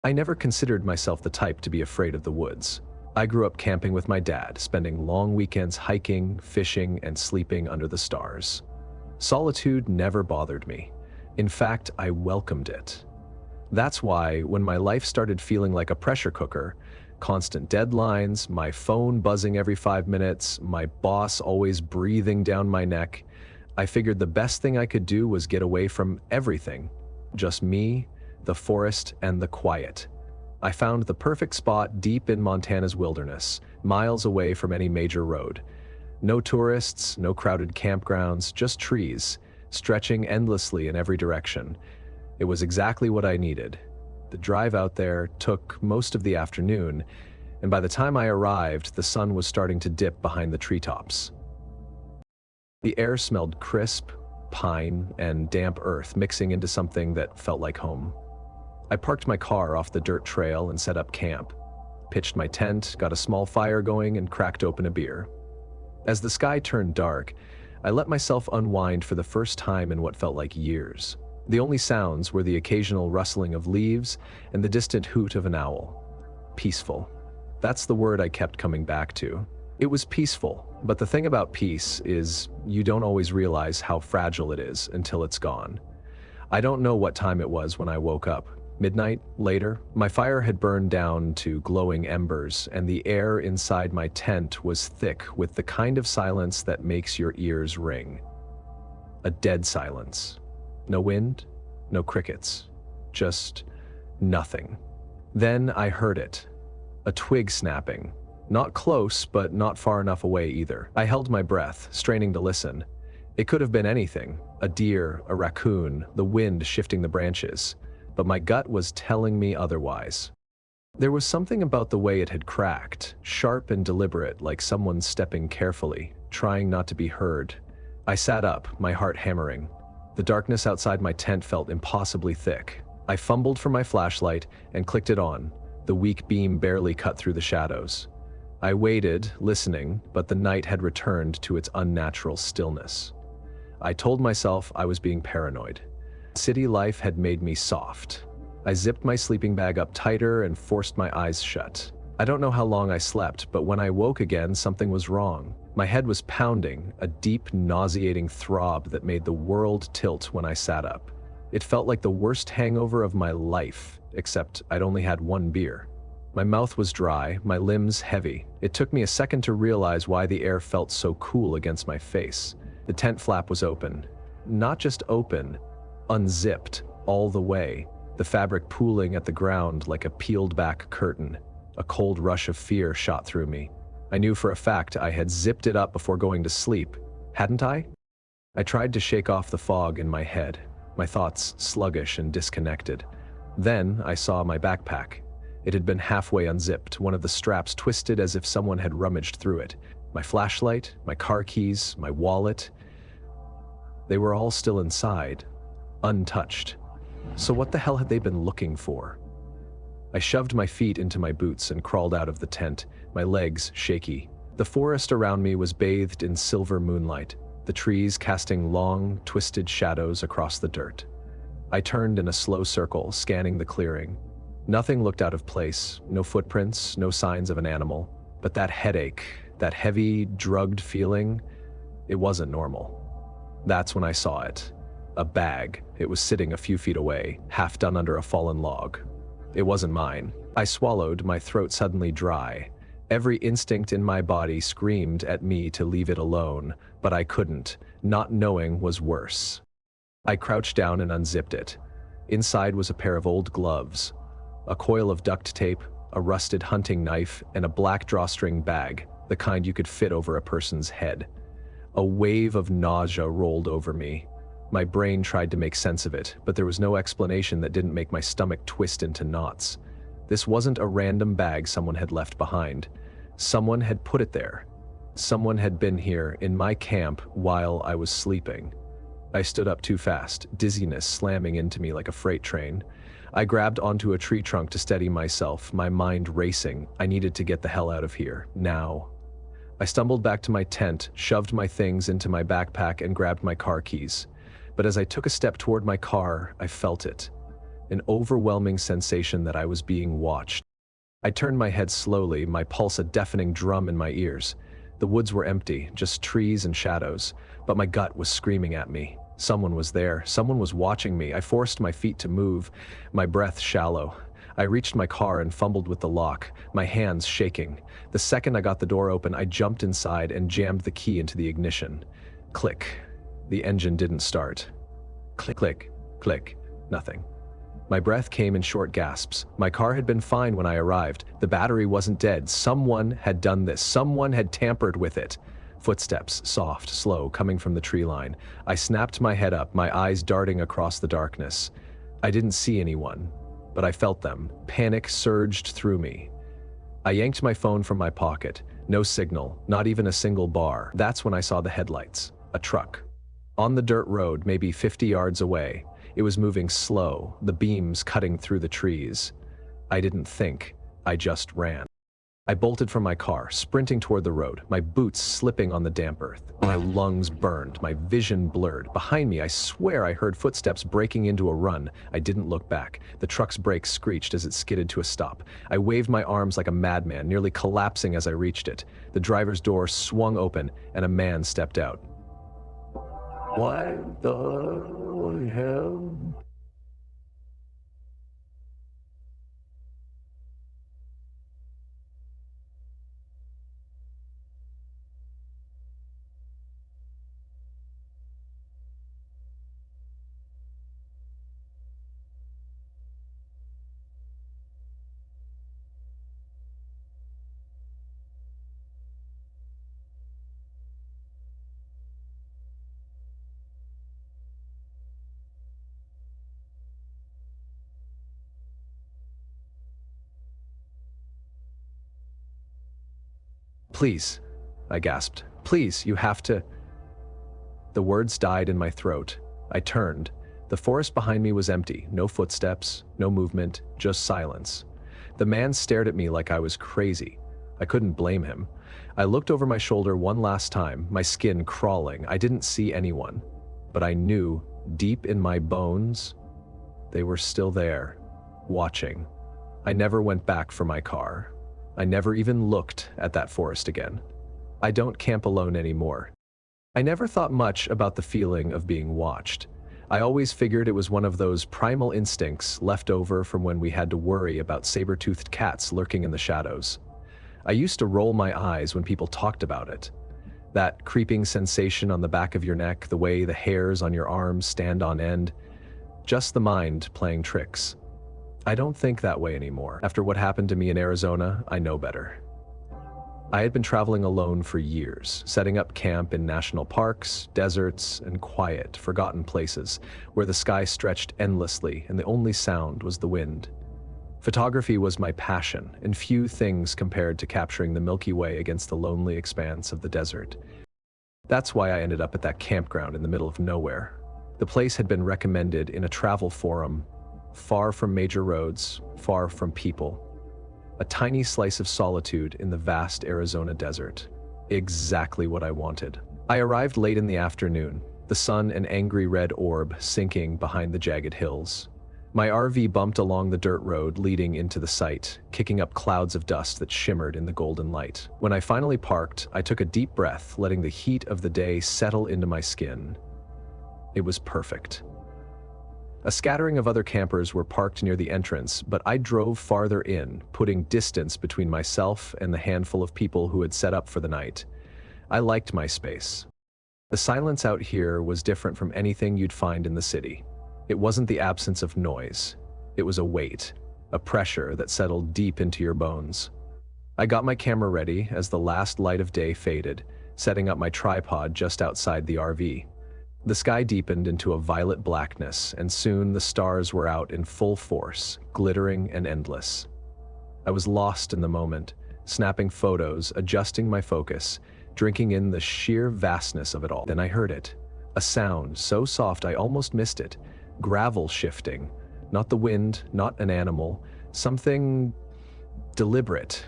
I never considered myself the type to be afraid of the woods. I grew up camping with my dad, spending long weekends hiking, fishing, and sleeping under the stars. Solitude never bothered me. In fact, I welcomed it. That's why, when my life started feeling like a pressure cooker, constant deadlines, my phone buzzing every 5 minutes, my boss always breathing down my neck, I figured the best thing I could do was get away from everything. Just me, the forest, and the quiet. I found the perfect spot deep in Montana's wilderness, miles away from any major road. No tourists, no crowded campgrounds, just trees, stretching endlessly in every direction. It was exactly what I needed. The drive out there took most of the afternoon, and by the time I arrived, the sun was starting to dip behind the treetops. The air smelled crisp, pine, and damp earth mixing into something that felt like home. I parked my car off the dirt trail and set up camp, pitched my tent, got a small fire going, and cracked open a beer. As the sky turned dark, I let myself unwind for the first time in what felt like years. The only sounds were the occasional rustling of leaves and the distant hoot of an owl. Peaceful. That's the word I kept coming back to. It was peaceful, but the thing about peace is you don't always realize how fragile it is until it's gone. I don't know what time it was when I woke up. Midnight? Later? My fire had burned down to glowing embers, and the air inside my tent was thick with the kind of silence that makes your ears ring. A dead silence. No wind, no crickets, just nothing. Then I heard it. A twig snapping. Not close, but not far enough away either. I held my breath, straining to listen. It could have been anything. A deer, a raccoon, the wind shifting the branches. But my gut was telling me otherwise. There was something about the way it had cracked, sharp and deliberate, like someone stepping carefully, trying not to be heard. I sat up, my heart hammering. The darkness outside my tent felt impossibly thick. I fumbled for my flashlight and clicked it on. The weak beam barely cut through the shadows. I waited, listening, but the night had returned to its unnatural stillness. I told myself I was being paranoid. City life had made me soft. I zipped my sleeping bag up tighter and forced my eyes shut. I don't know how long I slept, but when I woke again, something was wrong. My head was pounding, a deep, nauseating throb that made the world tilt when I sat up. It felt like the worst hangover of my life, except I'd only had one beer. My mouth was dry, my limbs heavy. It took me a second to realize why the air felt so cool against my face. The tent flap was open. Not just open, unzipped all the way, the fabric pooling at the ground like a peeled-back curtain. A cold rush of fear shot through me. I knew for a fact I had zipped it up before going to sleep, hadn't I? I tried to shake off the fog in my head, my thoughts sluggish and disconnected. Then I saw my backpack. It had been halfway unzipped, one of the straps twisted as if someone had rummaged through it. My flashlight, my car keys, my wallet. They were all still inside, untouched. So what the hell had they been looking for? I shoved my feet into my boots and crawled out of the tent, my legs shaky. The forest around me was bathed in silver moonlight, the trees casting long, twisted shadows across the dirt. I turned in a slow circle, scanning the clearing. Nothing looked out of place, no footprints, no signs of an animal. But that headache, that heavy, drugged feeling, it wasn't normal. That's when I saw it. A bag. It was sitting a few feet away, half done under a fallen log. It wasn't mine. I swallowed, my throat suddenly dry. Every instinct in my body screamed at me to leave it alone, but I couldn't. Not knowing was worse. I crouched down and unzipped it. Inside was a pair of old gloves, a coil of duct tape, a rusted hunting knife, and a black drawstring bag, the kind you could fit over a person's head. A wave of nausea rolled over me. My brain tried to make sense of it, but there was no explanation that didn't make my stomach twist into knots. This wasn't a random bag someone had left behind. Someone had put it there. Someone had been here, in my camp, while I was sleeping. I stood up too fast, dizziness slamming into me like a freight train. I grabbed onto a tree trunk to steady myself, my mind racing. I needed to get the hell out of here, now. I stumbled back to my tent, shoved my things into my backpack, and grabbed my car keys. But as I took a step toward my car, I felt it. an overwhelming sensation that I was being watched. I turned my head slowly, my pulse a deafening drum in my ears. The woods were empty, just trees and shadows, but my gut was screaming at me. Someone was there, someone was watching me. I forced my feet to move, my breath shallow. I reached my car and fumbled with the lock, my hands shaking. The second I got the door open, I jumped inside and jammed the key into the ignition. Click. The engine didn't start. Click, click, click. Nothing. My breath came in short gasps. My car had been fine when I arrived. The battery wasn't dead. Someone had done this. Someone had tampered with it. Footsteps, soft, slow, coming from the tree line. I snapped my head up, my eyes darting across the darkness. I didn't see anyone, but I felt them. Panic surged through me. I yanked my phone from my pocket. No signal, not even a single bar. That's when I saw the headlights. A truck. On the dirt road, maybe 50 yards away. It was moving slow, the beams cutting through the trees. I didn't think, I just ran. I bolted from my car, sprinting toward the road, my boots slipping on the damp earth. My lungs burned, my vision blurred. Behind me, I swear I heard footsteps breaking into a run. I didn't look back. The truck's brakes screeched as it skidded to a stop. I waved my arms like a madman, nearly collapsing as I reached it. The driver's door swung open, and a man stepped out. What the hell? Please, I gasped. Please, you have to. The words died in my throat. I turned. The forest behind me was empty. No footsteps, no movement, just silence. The man stared at me like I was crazy. I couldn't blame him. I looked over my shoulder one last time, my skin crawling. I didn't see anyone, but I knew, deep in my bones, they were still there, watching. I never went back for my car. I never even looked at that forest again. I don't camp alone anymore. I never thought much about the feeling of being watched. I always figured it was one of those primal instincts left over from when we had to worry about saber-toothed cats lurking in the shadows. I used to roll my eyes when people talked about it. That creeping sensation on the back of your neck, the way the hairs on your arms stand on end. Just the mind playing tricks. I don't think that way anymore. After what happened to me in Arizona, I know better. I had been traveling alone for years, setting up camp in national parks, deserts, and quiet, forgotten places where the sky stretched endlessly and the only sound was the wind. Photography was my passion, and few things compared to capturing the Milky Way against the lonely expanse of the desert. That's why I ended up at that campground in the middle of nowhere. The place had been recommended in a travel forum, far from major roads, far from people. A tiny slice of solitude in the vast Arizona desert. Exactly what I wanted. I arrived late in the afternoon, the sun an angry red orb sinking behind the jagged hills. My RV bumped along the dirt road leading into the site, kicking up clouds of dust that shimmered in the golden light. When I finally parked, I took a deep breath, letting the heat of the day settle into my skin. It was perfect. A scattering of other campers were parked near the entrance, but I drove farther in, putting distance between myself and the handful of people who had set up for the night. I liked my space. The silence out here was different from anything you'd find in the city. It wasn't the absence of noise. It was a weight, a pressure that settled deep into your bones. I got my camera ready as the last light of day faded, setting up my tripod just outside the RV. The sky deepened into a violet blackness, and soon the stars were out in full force, glittering and endless. I was lost in the moment, snapping photos, adjusting my focus, drinking in the sheer vastness of it all. Then I heard it. A sound so soft I almost missed it. Gravel shifting. Not the wind, not an animal. Something deliberate.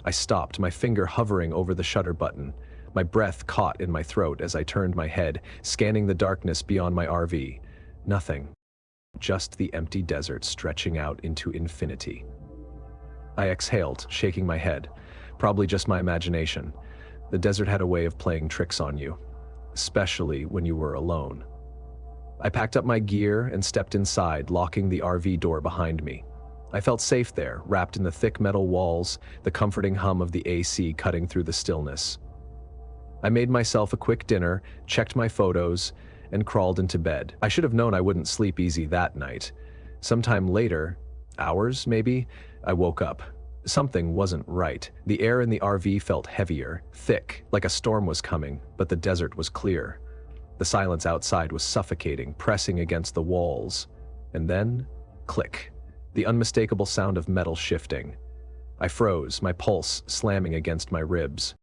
I stopped, my finger hovering over the shutter button. My breath caught in my throat as I turned my head, scanning the darkness beyond my RV. Nothing. just the empty desert stretching out into infinity. I exhaled, shaking my head. Probably just my imagination. The desert had a way of playing tricks on you, especially when you were alone. I packed up my gear and stepped inside, locking the RV door behind me. I felt safe there, wrapped in the thick metal walls, the comforting hum of the AC cutting through the stillness. I made myself a quick dinner, checked my photos, and crawled into bed. I should have known I wouldn't sleep easy that night. Sometime later, hours maybe, I woke up. Something wasn't right. The air in the RV felt heavier, thick, like a storm was coming, but the desert was clear. The silence outside was suffocating, pressing against the walls. And then, click. The unmistakable sound of metal shifting. I froze, my pulse slamming against my ribs.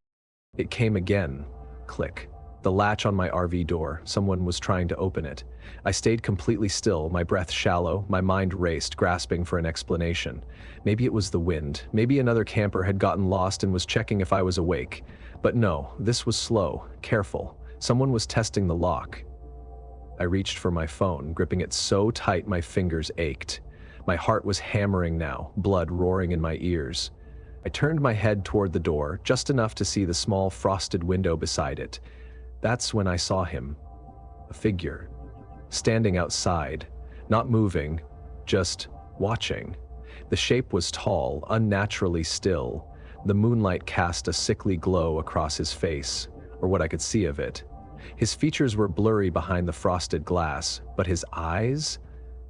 It came again. Click. The latch on my RV door, someone was trying to open it. I stayed completely still, my breath shallow, my mind raced, grasping for an explanation. Maybe it was the wind. Maybe another camper had gotten lost and was checking if I was awake. But no, this was slow, careful. Someone was testing the lock. I reached for my phone, gripping it so tight my fingers ached. My heart was hammering now, blood roaring in my ears. I turned my head toward the door, just enough to see the small frosted window beside it. That's when I saw him. A figure. Standing outside, not moving, just watching. The shape was tall, unnaturally still. The moonlight cast a sickly glow across his face, or what I could see of it. His features were blurry behind the frosted glass, but his eyes?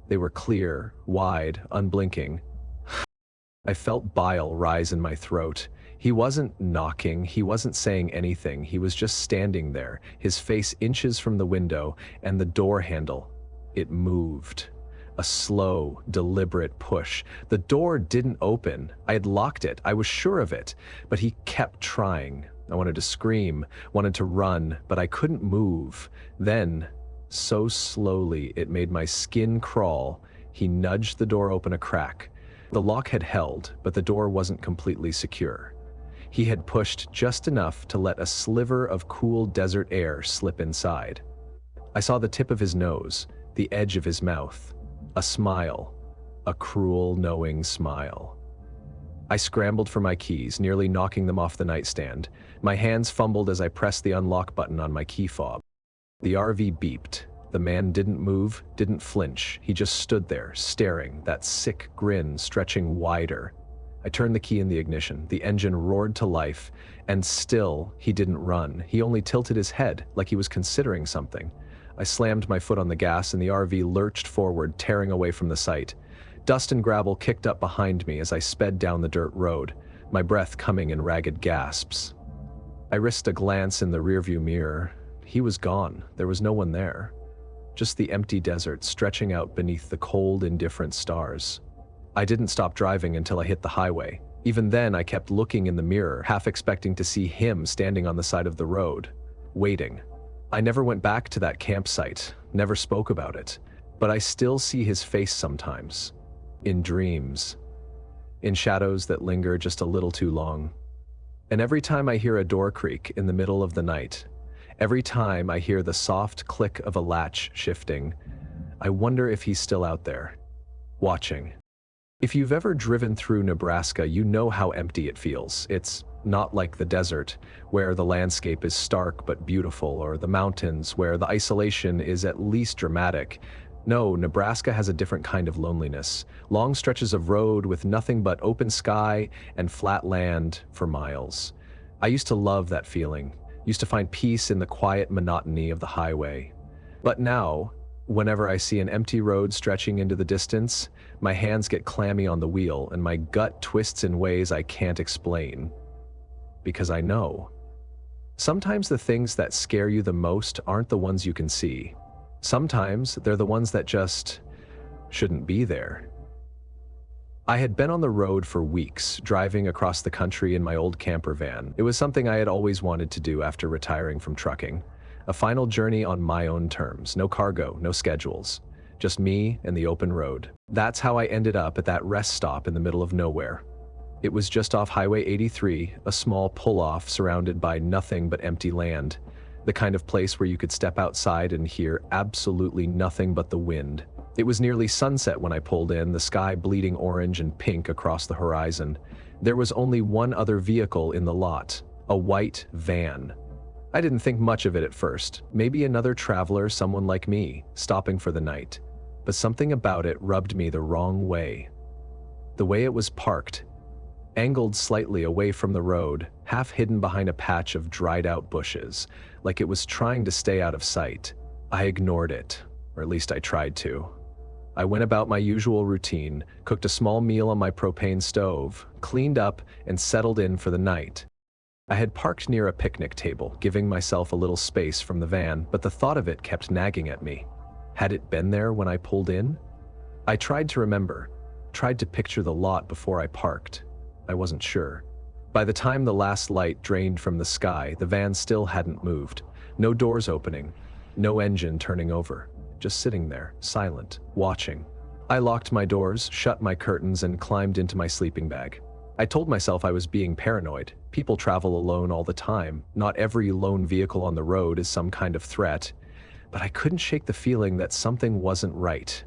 They were clear, wide, unblinking. I felt bile rise in my throat. He wasn't knocking, he wasn't saying anything, he was just standing there, his face inches from the window, and the door handle. It moved. A slow, deliberate push. The door didn't open. I had locked it, I was sure of it, but he kept trying. I wanted to scream, wanted to run, but I couldn't move. Then, so slowly it made my skin crawl, he nudged the door open a crack. The lock had held, but the door wasn't completely secure. He had pushed just enough to let a sliver of cool desert air slip inside. I saw the tip of his nose, the edge of his mouth, a smile, a cruel, knowing smile. I scrambled for my keys, nearly knocking them off the nightstand. My hands fumbled as I pressed the unlock button on my key fob. The RV beeped. The man didn't move, didn't flinch. He just stood there, staring, that sick grin stretching wider. I turned the key in the ignition. The engine roared to life, and still he didn't run. He only tilted his head, like he was considering something. I slammed my foot on the gas and the RV lurched forward, tearing away from the site. Dust and gravel kicked up behind me as I sped down the dirt road, my breath coming in ragged gasps. I risked a glance in the rearview mirror. He was gone. There was no one there. Just the empty desert stretching out beneath the cold, indifferent stars. I didn't stop driving until I hit the highway. Even then, I kept looking in the mirror, half expecting to see him standing on the side of the road, waiting. I never went back to that campsite, never spoke about it, but I still see his face sometimes, in dreams, in shadows that linger just a little too long. And every time I hear a door creak in the middle of the night, every time I hear the soft click of a latch shifting, I wonder if he's still out there, watching. If you've ever driven through Nebraska, you know how empty it feels. It's not like the desert, where the landscape is stark but beautiful, or the mountains, where the isolation is at least dramatic. No, Nebraska has a different kind of loneliness. Long stretches of road with nothing but open sky and flat land for miles. I used to love that feeling. Used to find peace in the quiet monotony of the highway. But now, whenever I see an empty road stretching into the distance, my hands get clammy on the wheel and my gut twists in ways I can't explain. Because I know. Sometimes the things that scare you the most aren't the ones you can see. Sometimes they're the ones that just shouldn't be there. I had been on the road for weeks, driving across the country in my old camper van. It was something I had always wanted to do after retiring from trucking. A final journey on my own terms, no cargo, no schedules. Just me and the open road. That's how I ended up at that rest stop in the middle of nowhere. It was just off Highway 83, a small pull-off surrounded by nothing but empty land. The kind of place where you could step outside and hear absolutely nothing but the wind. It was nearly sunset when I pulled in, the sky bleeding orange and pink across the horizon. There was only one other vehicle in the lot, a white van. I didn't think much of it at first. Maybe another traveler, someone like me, stopping for the night. But something about it rubbed me the wrong way. The way it was parked, angled slightly away from the road, half hidden behind a patch of dried-out bushes, like it was trying to stay out of sight. I ignored it, or at least I tried to. I went about my usual routine, cooked a small meal on my propane stove, cleaned up, and settled in for the night. I had parked near a picnic table, giving myself a little space from the van, but the thought of it kept nagging at me. Had it been there when I pulled in? I tried to remember, tried to picture the lot before I parked. I wasn't sure. By the time the last light drained from the sky, the van still hadn't moved. No doors opening, no engine turning over. Just sitting there, silent, watching. I locked my doors, shut my curtains, and climbed into my sleeping bag. I told myself I was being paranoid. People travel alone all the time. Not every lone vehicle on the road is some kind of threat. But I couldn't shake the feeling that something wasn't right.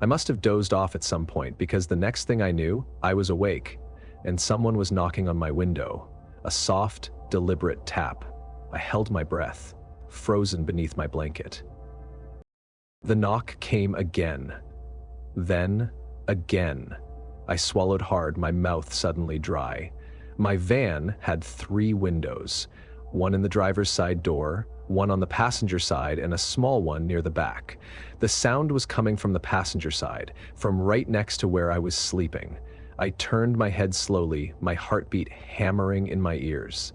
I must have dozed off at some point, because the next thing I knew, I was awake, and someone was knocking on my window. A soft, deliberate tap. I held my breath, frozen beneath my blanket. The knock came again. Then, again. I swallowed hard, my mouth suddenly dry. My van had 3 windows, one in the driver's side door, one on the passenger side, and a small one near the back. The sound was coming from the passenger side, from right next to where I was sleeping. I turned my head slowly, my heartbeat hammering in my ears.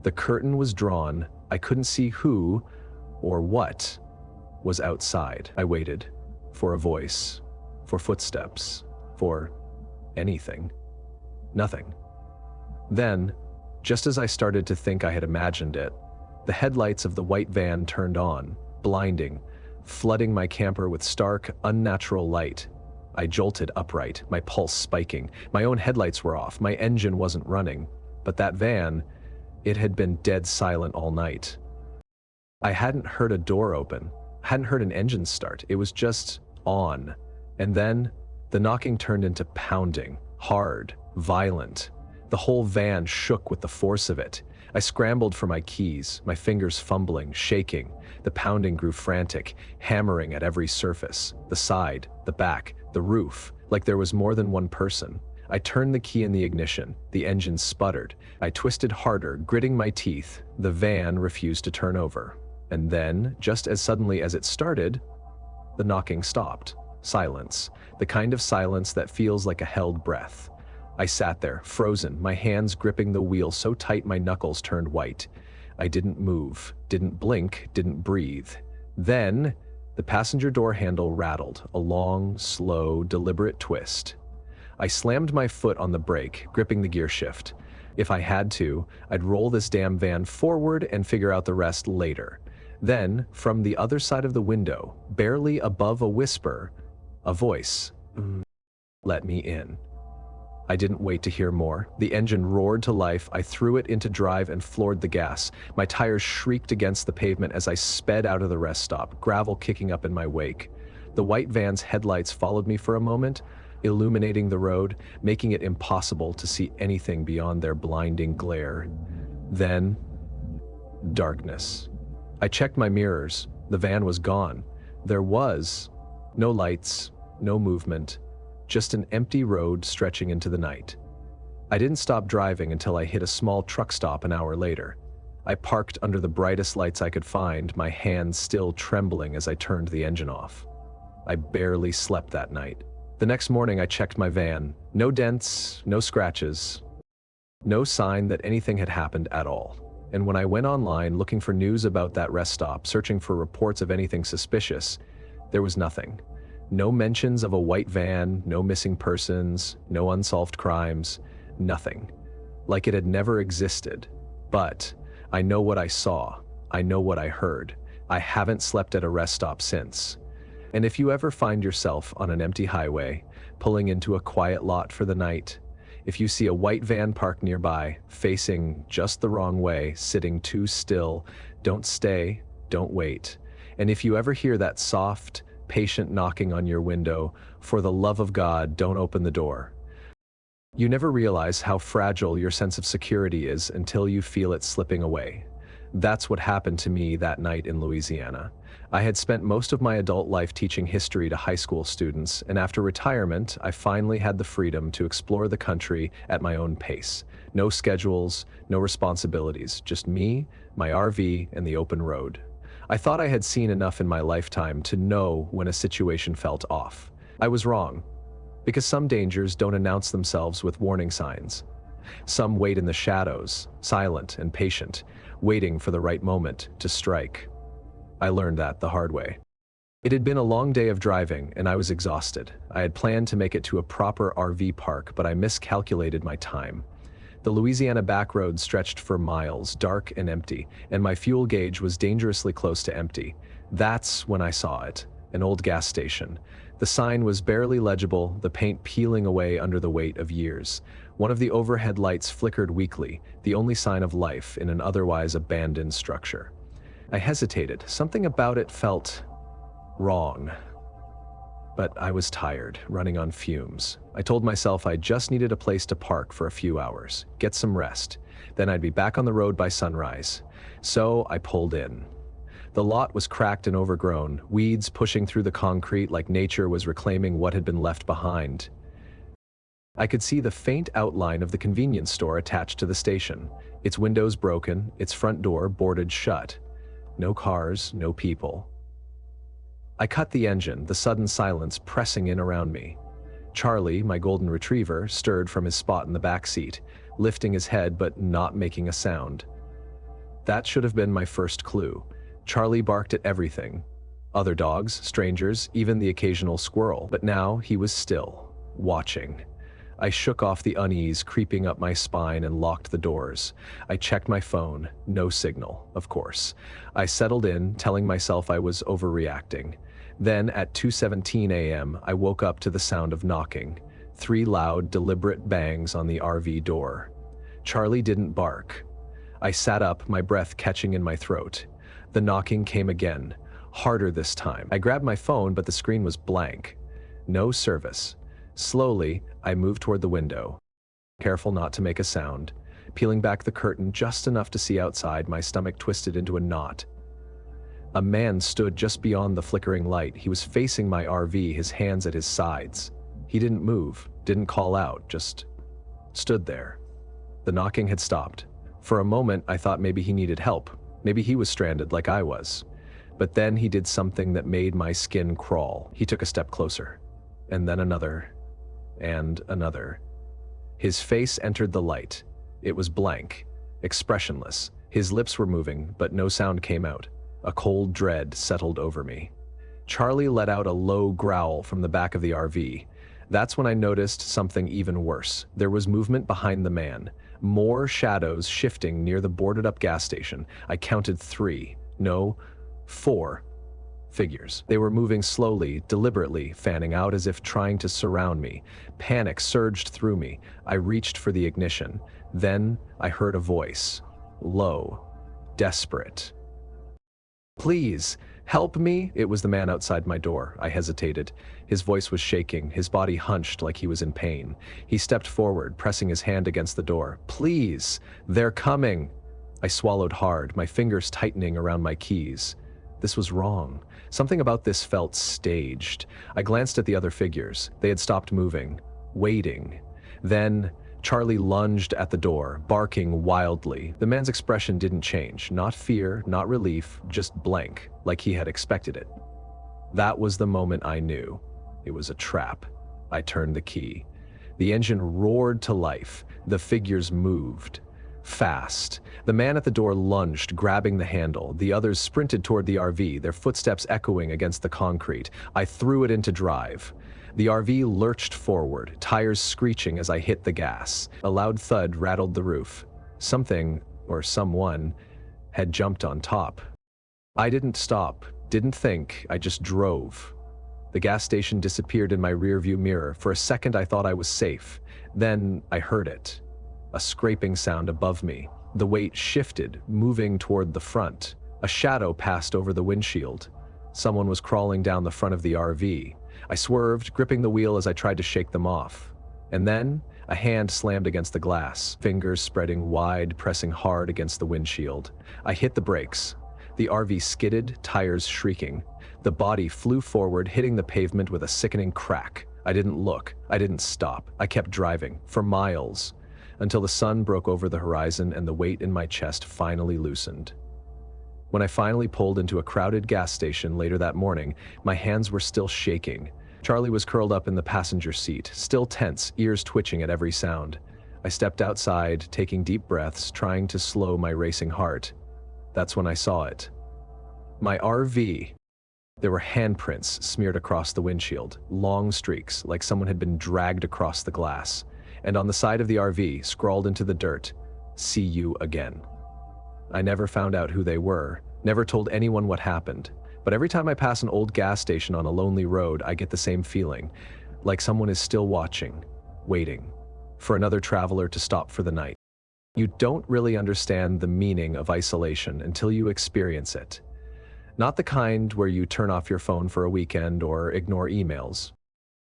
The curtain was drawn. I couldn't see who, or what, was outside. I waited for a voice, for footsteps, for anything. Nothing. Then, just as I started to think I had imagined it, the headlights of the white van turned on, blinding, flooding my camper with stark, unnatural light. I jolted upright, my pulse spiking. My own headlights were off, my engine wasn't running. But that van, it had been dead silent all night. I hadn't heard a door open, hadn't heard an engine start. It was just on. And then, the knocking turned into pounding, hard, violent. The whole van shook with the force of it. I scrambled for my keys, my fingers fumbling, shaking. The pounding grew frantic, hammering at every surface, the side, the back, the roof, like there was more than one person. I turned the key in the ignition. The engine sputtered. I twisted harder, gritting my teeth. The van refused to turn over. And then, just as suddenly as it started, the knocking stopped. Silence. The kind of silence that feels like a held breath. I sat there, frozen, my hands gripping the wheel so tight my knuckles turned white. I didn't move, didn't blink, didn't breathe. Then, the passenger door handle rattled, a long, slow, deliberate twist. I slammed my foot on the brake, gripping the gear shift. If I had to, I'd roll this damn van forward and figure out the rest later. Then, from the other side of the window, barely above a whisper, a voice. Let me in. I didn't wait to hear more. The engine roared to life. I threw it into drive and floored the gas. My tires shrieked against the pavement as I sped out of the rest stop, gravel kicking up in my wake. The white van's headlights followed me for a moment, illuminating the road, making it impossible to see anything beyond their blinding glare. Then, darkness. I checked my mirrors. The van was gone. There was no lights, no movement, just an empty road stretching into the night. I didn't stop driving until I hit a small truck stop an hour later. I parked under the brightest lights I could find, my hands still trembling as I turned the engine off. I barely slept that night. The next morning I checked my van. No dents, no scratches, no sign that anything had happened at all. And when I went online looking for news about that rest stop, searching for reports of anything suspicious, there was nothing. No mentions of a white van, no missing persons, no unsolved crimes, nothing. Like it had never existed. But I know what I saw. I know what I heard. I haven't slept at a rest stop since. And if you ever find yourself on an empty highway, pulling into a quiet lot for the night, if you see a white van parked nearby, facing just the wrong way, sitting too still, don't stay, don't wait. And if you ever hear that soft, patient knocking on your window. For the love of God, don't open the door. You never realize how fragile your sense of security is until you feel it slipping away. That's what happened to me that night in Louisiana. I had spent most of my adult life teaching history to high school students, and after retirement, I finally had the freedom to explore the country at my own pace. No schedules, no responsibilities, just me, my RV, and the open road. I thought I had seen enough in my lifetime to know when a situation felt off. I was wrong, because some dangers don't announce themselves with warning signs. Some wait in the shadows, silent and patient, waiting for the right moment to strike. I learned that the hard way. It had been a long day of driving, and I was exhausted. I had planned to make it to a proper RV park, but I miscalculated my time. The Louisiana back road stretched for miles, dark and empty, and my fuel gauge was dangerously close to empty. That's when I saw it, an old gas station. The sign was barely legible, the paint peeling away under the weight of years. One of the overhead lights flickered weakly, the only sign of life in an otherwise abandoned structure. I hesitated. Something about it felt wrong. But I was tired, running on fumes. I told myself I just needed a place to park for a few hours, get some rest. Then I'd be back on the road by sunrise. So I pulled in. The lot was cracked and overgrown, weeds pushing through the concrete like nature was reclaiming what had been left behind. I could see the faint outline of the convenience store attached to the station, its windows broken, its front door boarded shut. No cars, no people. I cut the engine, the sudden silence pressing in around me. Charlie, my golden retriever, stirred from his spot in the back seat, lifting his head but not making a sound. That should have been my first clue. Charlie barked at everything. Other dogs, strangers, even the occasional squirrel. But now he was still, watching. I shook off the unease creeping up my spine and locked the doors. I checked my phone. No signal, of course. I settled in, telling myself I was overreacting. Then, at 2:17 a.m., I woke up to the sound of knocking. 3 loud, deliberate bangs on the RV door. Charlie didn't bark. I sat up, my breath catching in my throat. The knocking came again, harder this time. I grabbed my phone, but the screen was blank. No service. Slowly, I moved toward the window, careful not to make a sound. Peeling back the curtain just enough to see outside, my stomach twisted into a knot. A man stood just beyond the flickering light. He was facing my RV, his hands at his sides. He didn't move, didn't call out, just stood there. The knocking had stopped. For a moment, I thought maybe he needed help. Maybe he was stranded like I was. But then he did something that made my skin crawl. He took a step closer, and then another, and another. His face entered the light. It was blank, expressionless. His lips were moving, but no sound came out. A cold dread settled over me. Charlie let out a low growl from the back of the RV. That's when I noticed something even worse. There was movement behind the man. More shadows shifting near the boarded-up gas station. I counted 3, no, 4 figures. They were moving slowly, deliberately, fanning out as if trying to surround me. Panic surged through me. I reached for the ignition. Then I heard a voice, low, desperate. "Please, help me!" It was the man outside my door. I hesitated. His voice was shaking, his body hunched like he was in pain. He stepped forward, pressing his hand against the door. "Please, they're coming!" I swallowed hard, my fingers tightening around my keys. This was wrong. Something about this felt staged. I glanced at the other figures. They had stopped moving, waiting. Then Charlie lunged at the door, barking wildly. The man's expression didn't change. Not fear, not relief, just blank, like he had expected it. That was the moment I knew. It was a trap. I turned the key. The engine roared to life. The figures moved. Fast. The man at the door lunged, grabbing the handle. The others sprinted toward the RV, their footsteps echoing against the concrete. I threw it into drive. The RV lurched forward, tires screeching as I hit the gas. A loud thud rattled the roof. Something, or someone, had jumped on top. I didn't stop, didn't think, I just drove. The gas station disappeared in my rearview mirror. For a second I thought I was safe. Then I heard it. A scraping sound above me. The weight shifted, moving toward the front. A shadow passed over the windshield. Someone was crawling down the front of the RV. I swerved, gripping the wheel as I tried to shake them off. And then, a hand slammed against the glass, fingers spreading wide, pressing hard against the windshield. I hit the brakes. The RV skidded, tires shrieking. The body flew forward, hitting the pavement with a sickening crack. I didn't look. I didn't stop. I kept driving, for miles, until the sun broke over the horizon and the weight in my chest finally loosened. When I finally pulled into a crowded gas station later that morning, my hands were still shaking. Charlie was curled up in the passenger seat, still tense, ears twitching at every sound. I stepped outside, taking deep breaths, trying to slow my racing heart. That's when I saw it. My RV. There were handprints smeared across the windshield, long streaks, like someone had been dragged across the glass. And on the side of the RV, scrawled into the dirt, "See you again." I never found out who they were, never told anyone what happened. But every time I pass an old gas station on a lonely road, I get the same feeling, like someone is still watching, waiting, for another traveler to stop for the night. You don't really understand the meaning of isolation until you experience it. Not the kind where you turn off your phone for a weekend or ignore emails.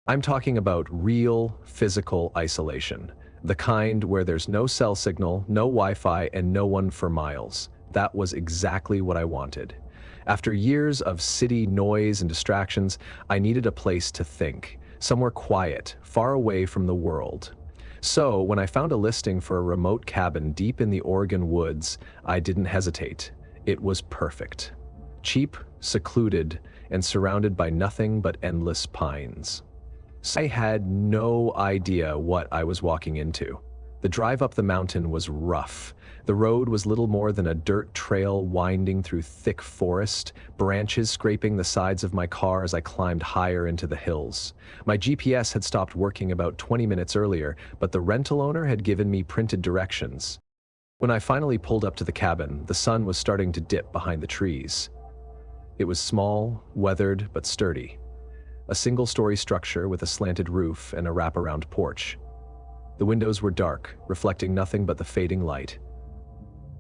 I'm talking about real, physical isolation. The kind where there's no cell signal, no Wi-Fi, and no one for miles. That was exactly what I wanted. After years of city noise and distractions, I needed a place to think, somewhere quiet, far away from the world. So, when I found a listing for a remote cabin deep in the Oregon woods, I didn't hesitate. It was perfect. Cheap, secluded, and surrounded by nothing but endless pines. I had no idea what I was walking into. The drive up the mountain was rough. The road was little more than a dirt trail winding through thick forest, branches scraping the sides of my car as I climbed higher into the hills. My GPS had stopped working about 20 minutes earlier, but the rental owner had given me printed directions. When I finally pulled up to the cabin, the sun was starting to dip behind the trees. It was small, weathered, but sturdy. A single-story structure with a slanted roof and a wraparound porch. The windows were dark, reflecting nothing but the fading light.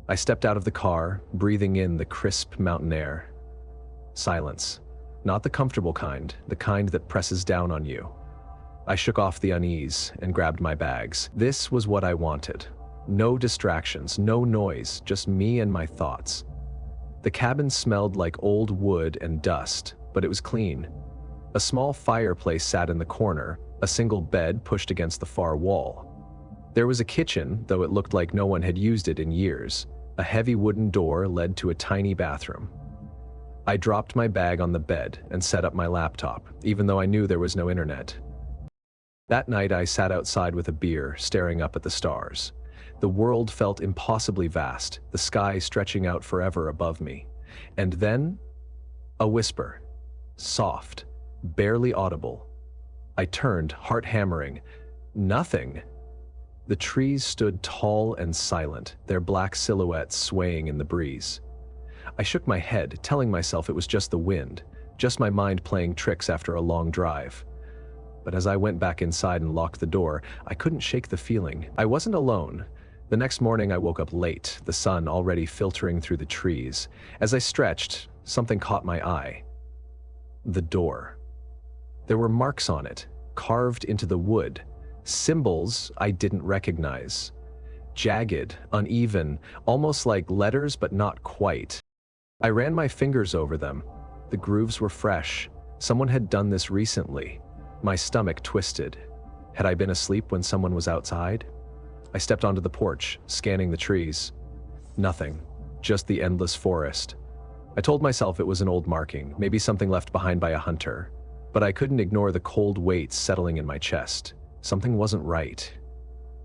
I stepped out of the car, breathing in the crisp mountain air. Silence. Not the comfortable kind, the kind that presses down on you. I shook off the unease and grabbed my bags. This was what I wanted. No distractions, no noise, just me and my thoughts. The cabin smelled like old wood and dust, but it was clean. A small fireplace sat in the corner, a single bed pushed against the far wall. There was a kitchen, though it looked like no one had used it in years. A heavy wooden door led to a tiny bathroom. I dropped my bag on the bed and set up my laptop, even though I knew there was no internet. That night I sat outside with a beer, staring up at the stars. The world felt impossibly vast, the sky stretching out forever above me. And then, a whisper. Soft. Barely audible. I turned, heart hammering. Nothing. The trees stood tall and silent, their black silhouettes swaying in the breeze. I shook my head, telling myself it was just the wind, just my mind playing tricks after a long drive. But as I went back inside and locked the door, I couldn't shake the feeling. I wasn't alone. The next morning I woke up late, the sun already filtering through the trees. As I stretched, something caught my eye. The door. There were marks on it, carved into the wood, symbols I didn't recognize. Jagged, uneven, almost like letters but not quite. I ran my fingers over them. The grooves were fresh. Someone had done this recently. My stomach twisted. Had I been asleep when someone was outside? I stepped onto the porch, scanning the trees. Nothing, just the endless forest. I told myself it was an old marking, maybe something left behind by a hunter. But I couldn't ignore the cold weight settling in my chest. Something wasn't right.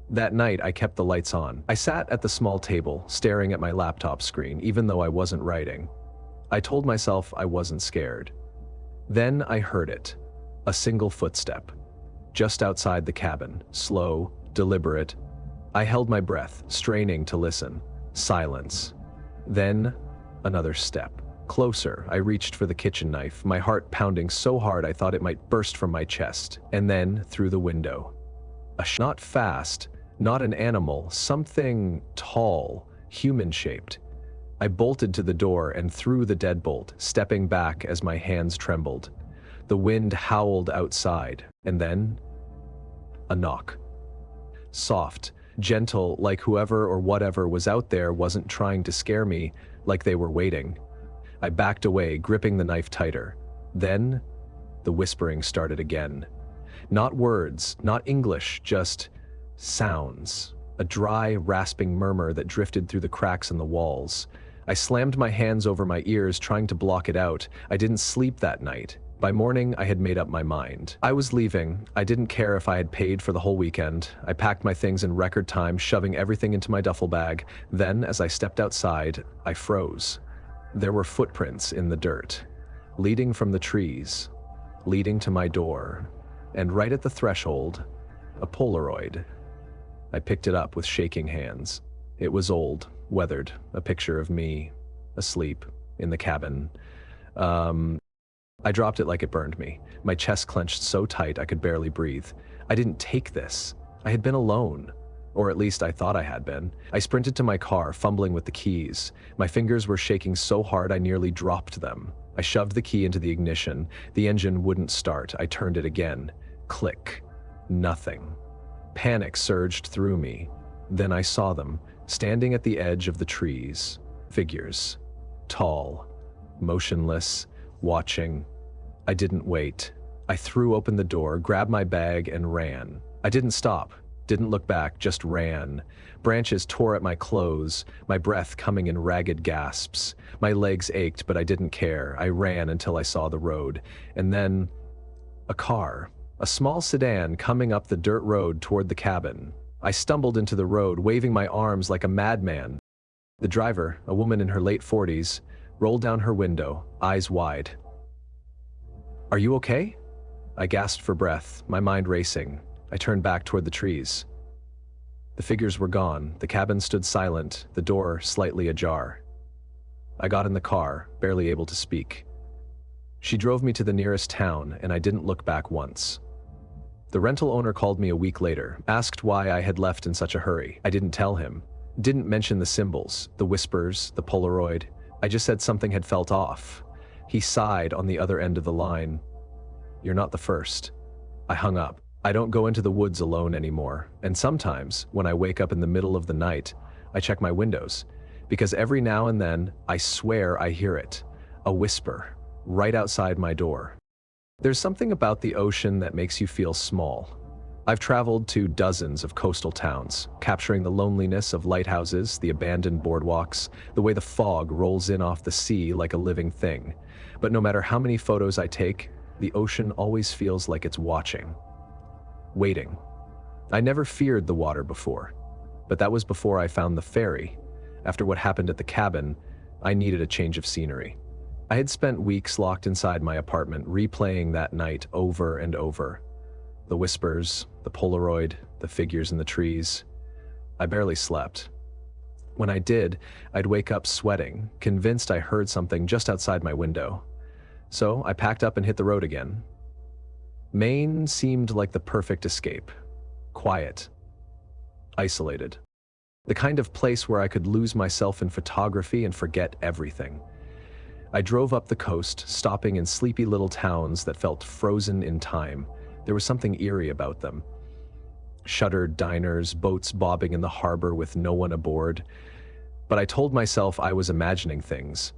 That night, I kept the lights on. I sat at the small table, staring at my laptop screen, even though I wasn't writing. I told myself I wasn't scared. Then I heard it. A single footstep. Just outside the cabin, slow, deliberate. I held my breath, straining to listen. Silence. Then, another step. Closer, I reached for the kitchen knife, my heart pounding so hard I thought it might burst from my chest. And then, through the window. Not fast, not an animal, something tall, human-shaped. I bolted to the door and threw the deadbolt, stepping back as my hands trembled. The wind howled outside, and then a knock. Soft, gentle, like whoever or whatever was out there wasn't trying to scare me, like they were waiting. I backed away, gripping the knife tighter. Then, the whispering started again. Not words, not English, just sounds. A dry, rasping murmur that drifted through the cracks in the walls. I slammed my hands over my ears, trying to block it out. I didn't sleep that night. By morning, I had made up my mind. I was leaving. I didn't care if I had paid for the whole weekend. I packed my things in record time, shoving everything into my duffel bag. Then, as I stepped outside, I froze. There were footprints in the dirt, leading from the trees, leading to my door, and right at the threshold, a Polaroid. I picked it up with shaking hands. It was old, weathered, a picture of me, asleep, in the cabin. I dropped it like it burned me. My chest clenched so tight I could barely breathe. I didn't take this. I had been alone. Or at least I thought I had been. I sprinted to my car, fumbling with the keys. My fingers were shaking so hard I nearly dropped them. I shoved the key into the ignition. The engine wouldn't start. I turned it again. Click. Nothing. Panic surged through me. Then I saw them, standing at the edge of the trees. Figures. Tall. Motionless. Watching. I didn't wait. I threw open the door, grabbed my bag, and ran. I didn't stop. Didn't look back, just ran. Branches tore at my clothes, my breath coming in ragged gasps. My legs ached, but I didn't care. I ran until I saw the road. And then, a car. A small sedan coming up the dirt road toward the cabin. I stumbled into the road, waving my arms like a madman. The driver, a woman in her late 40s, rolled down her window, eyes wide. "Are you okay?" I gasped for breath, my mind racing. I turned back toward the trees. The figures were gone. The cabin stood silent, the door slightly ajar. I got in the car, barely able to speak. She drove me to the nearest town, and I didn't look back once. The rental owner called me a week later, asked why I had left in such a hurry. I didn't tell him. Didn't mention the symbols, the whispers, the Polaroid. I just said something had felt off. He sighed on the other end of the line. "You're not the first." I hung up. I don't go into the woods alone anymore, and sometimes, when I wake up in the middle of the night, I check my windows, because every now and then, I swear I hear it, a whisper, right outside my door. There's something about the ocean that makes you feel small. I've traveled to dozens of coastal towns, capturing the loneliness of lighthouses, the abandoned boardwalks, the way the fog rolls in off the sea like a living thing. But no matter how many photos I take, the ocean always feels like it's watching. Waiting. I never feared the water before, but that was before I found the ferry. After what happened at the cabin, I needed a change of scenery. I had spent weeks locked inside my apartment, replaying that night over and over. The whispers, the Polaroid, the figures in the trees. I barely slept. When I did, I'd wake up sweating, convinced I heard something just outside my window. So I packed up and hit the road again. Maine seemed like the perfect escape. Quiet. Isolated. The kind of place where I could lose myself in photography and forget everything. I drove up the coast, stopping in sleepy little towns that felt frozen in time. There was something eerie about them. Shuttered diners, boats bobbing in the harbor with no one aboard. But I told myself I was imagining things.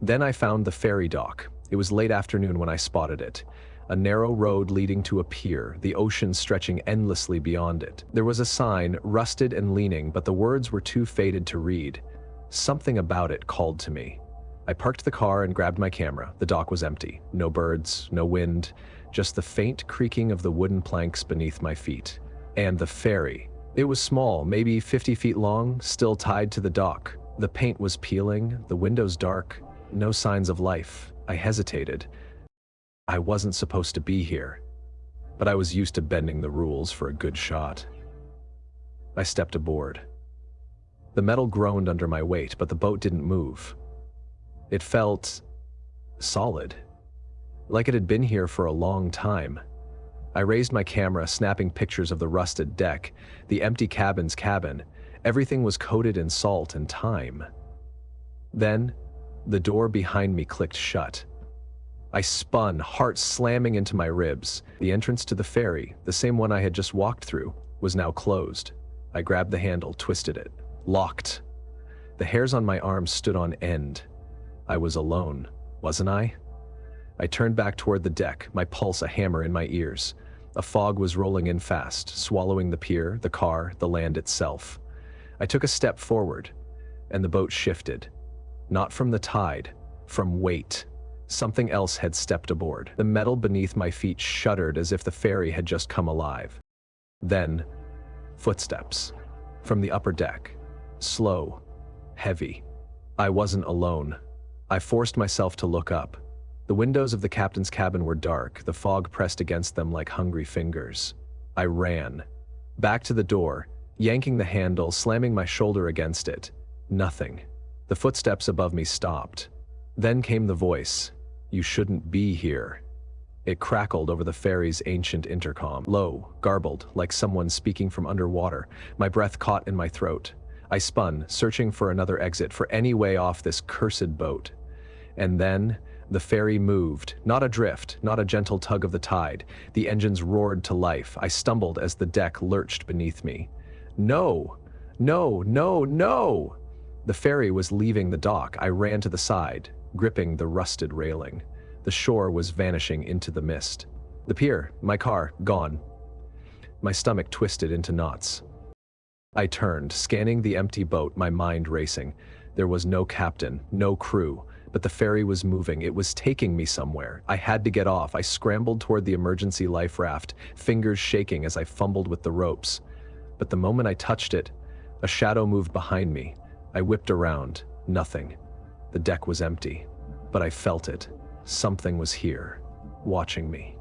Then I found the ferry dock. It was late afternoon when I spotted it. A narrow road leading to a pier, the ocean stretching endlessly beyond it. There was a sign, rusted and leaning, but the words were too faded to read. Something about it called to me. I parked the car and grabbed my camera. The dock was empty. No birds, no wind, just the faint creaking of the wooden planks beneath my feet. And the ferry. It was small, maybe 50 feet long, still tied to the dock. The paint was peeling, the windows dark, no signs of life. I hesitated. I wasn't supposed to be here, but I was used to bending the rules for a good shot. I stepped aboard. The metal groaned under my weight, but the boat didn't move. It felt solid, like it had been here for a long time. I raised my camera, snapping pictures of the rusted deck, the empty cabin's cabin. Everything was coated in salt and time. Then, the door behind me clicked shut. I spun, heart slamming into my ribs. The entrance to the ferry, the same one I had just walked through, was now closed. I grabbed the handle, twisted it. Locked. The hairs on my arms stood on end. I was alone, wasn't I? I turned back toward the deck, my pulse a hammer in my ears. A fog was rolling in fast, swallowing the pier, the car, the land itself. I took a step forward, and the boat shifted. Not from the tide, from weight. Something else had stepped aboard. The metal beneath my feet shuddered as if the ferry had just come alive. Then, footsteps. From the upper deck. Slow. Heavy. I wasn't alone. I forced myself to look up. The windows of the captain's cabin were dark, the fog pressed against them like hungry fingers. I ran. Back to the door, yanking the handle, slamming my shoulder against it. Nothing. The footsteps above me stopped. Then came the voice. "You shouldn't be here." It crackled over the ferry's ancient intercom. Low, garbled, like someone speaking from underwater. My breath caught in my throat. I spun, searching for another exit, for any way off this cursed boat. And then, the ferry moved, not adrift, not a gentle tug of the tide. The engines roared to life. I stumbled as the deck lurched beneath me. No! No! No! No! The ferry was leaving the dock. I ran to the side, gripping the rusted railing. The shore was vanishing into the mist. The pier, my car, gone. My stomach twisted into knots. I turned, scanning the empty boat, my mind racing. There was no captain, no crew, but the ferry was moving. It was taking me somewhere. I had to get off. I scrambled toward the emergency life raft, fingers shaking as I fumbled with the ropes. But the moment I touched it, a shadow moved behind me. I whipped around. Nothing. The deck was empty. But I felt it. Something was here, watching me.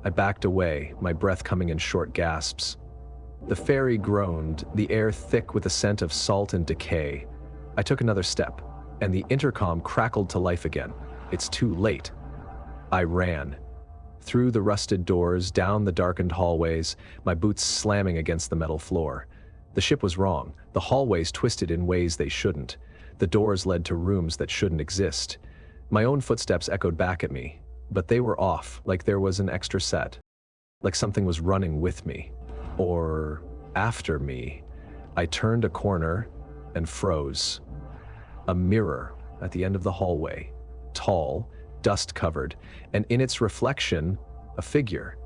I backed away, my breath coming in short gasps. The ferry groaned, the air thick with the scent of salt and decay. I took another step, and the intercom crackled to life again. It's too late. I ran. Through the rusted doors, down the darkened hallways, my boots slamming against the metal floor. The ship was wrong. The hallways twisted in ways they shouldn't. The doors led to rooms that shouldn't exist. My own footsteps echoed back at me, but they were off, like there was an extra set. Like something was running with me. Or after me. I turned a corner and froze. A mirror at the end of the hallway. Tall, dust-covered, and in its reflection, a figure.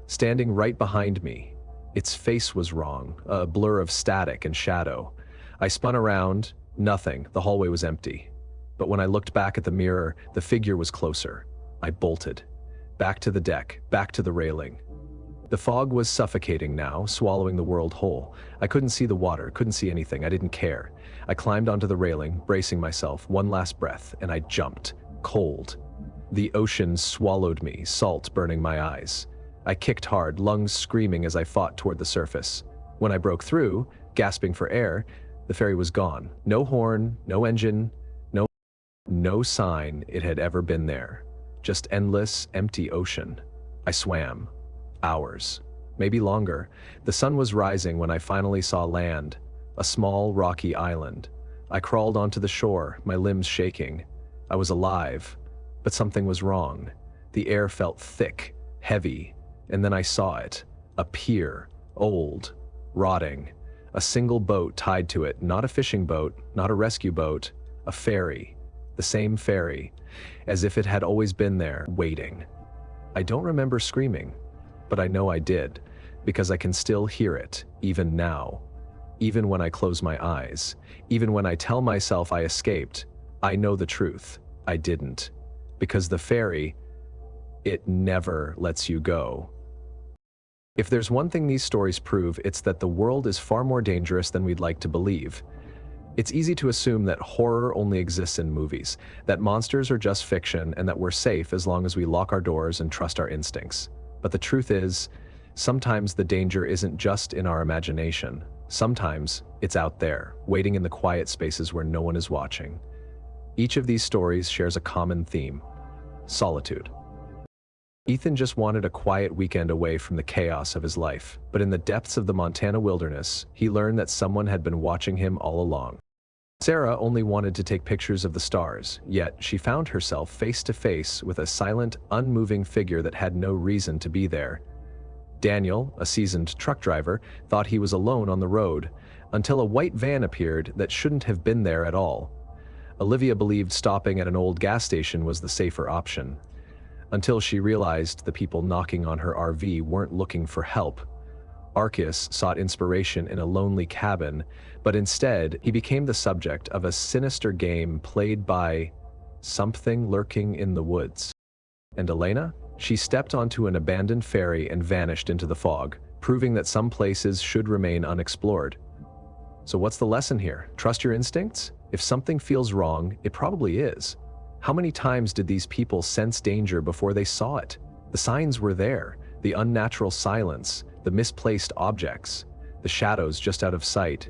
Standing right behind me. Its face was wrong, a blur of static and shadow. I spun around. Nothing. The hallway was empty. But when I looked back at the mirror, the figure was closer. I bolted. Back to the deck, back to the railing. The fog was suffocating now, swallowing the world whole. I couldn't see the water, couldn't see anything. I didn't care. I climbed onto the railing, bracing myself, one last breath, and I jumped, cold. The ocean swallowed me, salt burning my eyes. I kicked hard, lungs screaming as I fought toward the surface. When I broke through, gasping for air, the ferry was gone. No horn, no engine, no sign it had ever been there. Just endless, empty ocean. I swam. Hours. Maybe longer. The sun was rising when I finally saw land. A small, rocky island. I crawled onto the shore, my limbs shaking. I was alive, but something was wrong. The air felt thick, heavy, and then I saw it. A pier. Old. Rotting. A single boat tied to it, not a fishing boat, not a rescue boat, a ferry. The same ferry, as if it had always been there, waiting. I don't remember screaming, but I know I did, because I can still hear it, even now. Even when I close my eyes, even when I tell myself I escaped, I know the truth. I didn't. Because the ferry, it never lets you go. If there's one thing these stories prove, it's that the world is far more dangerous than we'd like to believe. It's easy to assume that horror only exists in movies, that monsters are just fiction, and that we're safe as long as we lock our doors and trust our instincts. But the truth is, sometimes the danger isn't just in our imagination. Sometimes it's out there, waiting in the quiet spaces where no one is watching. Each of these stories shares a common theme: solitude. Ethan just wanted a quiet weekend away from the chaos of his life, but in the depths of the Montana wilderness, he learned that someone had been watching him all along. Sarah only wanted to take pictures of the stars, yet she found herself face to face with a silent, unmoving figure that had no reason to be there. Daniel, a seasoned truck driver, thought he was alone on the road, until a white van appeared that shouldn't have been there at all. Olivia believed stopping at an old gas station was the safer option, until she realized the people knocking on her RV weren't looking for help. Arceus sought inspiration in a lonely cabin, but instead he became the subject of a sinister game played by something lurking in the woods. And Elena? She stepped onto an abandoned ferry and vanished into the fog, proving that some places should remain unexplored. So what's the lesson here? Trust your instincts? If something feels wrong, it probably is. How many times did these people sense danger before they saw it? The signs were there, the unnatural silence, the misplaced objects, the shadows just out of sight.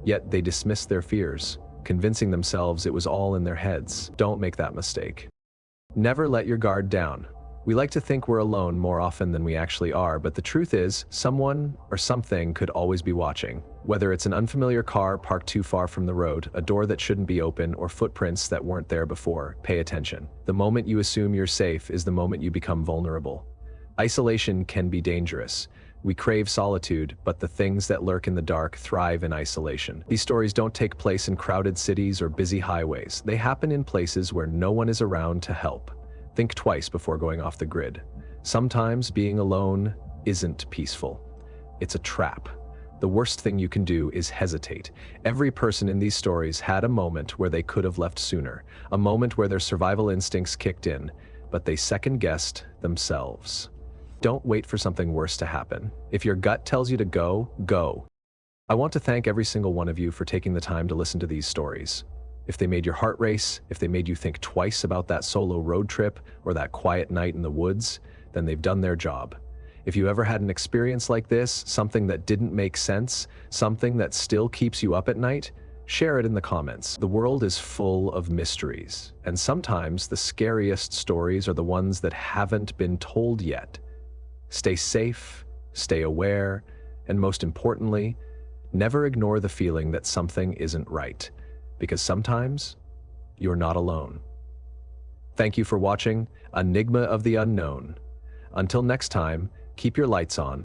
Yet they dismissed their fears, convincing themselves it was all in their heads. Don't make that mistake. Never let your guard down. We like to think we're alone more often than we actually are, but the truth is, someone or something could always be watching. Whether it's an unfamiliar car parked too far from the road, a door that shouldn't be open, or footprints that weren't there before, pay attention. The moment you assume you're safe is the moment you become vulnerable. Isolation can be dangerous. We crave solitude, but the things that lurk in the dark thrive in isolation. These stories don't take place in crowded cities or busy highways. They happen in places where no one is around to help. Think twice before going off the grid. Sometimes being alone isn't peaceful. It's a trap. The worst thing you can do is hesitate. Every person in these stories had a moment where they could have left sooner, a moment where their survival instincts kicked in, but they second-guessed themselves. Don't wait for something worse to happen. If your gut tells you to go, go. I want to thank every single one of you for taking the time to listen to these stories. If they made your heart race, if they made you think twice about that solo road trip or that quiet night in the woods, then they've done their job. If you ever had an experience like this, something that didn't make sense, something that still keeps you up at night, share it in the comments. The world is full of mysteries, and sometimes the scariest stories are the ones that haven't been told yet. Stay safe, stay aware, and most importantly, never ignore the feeling that something isn't right, because sometimes you're not alone. Thank you for watching Enigma of the Unknown. Until next time, keep your lights on.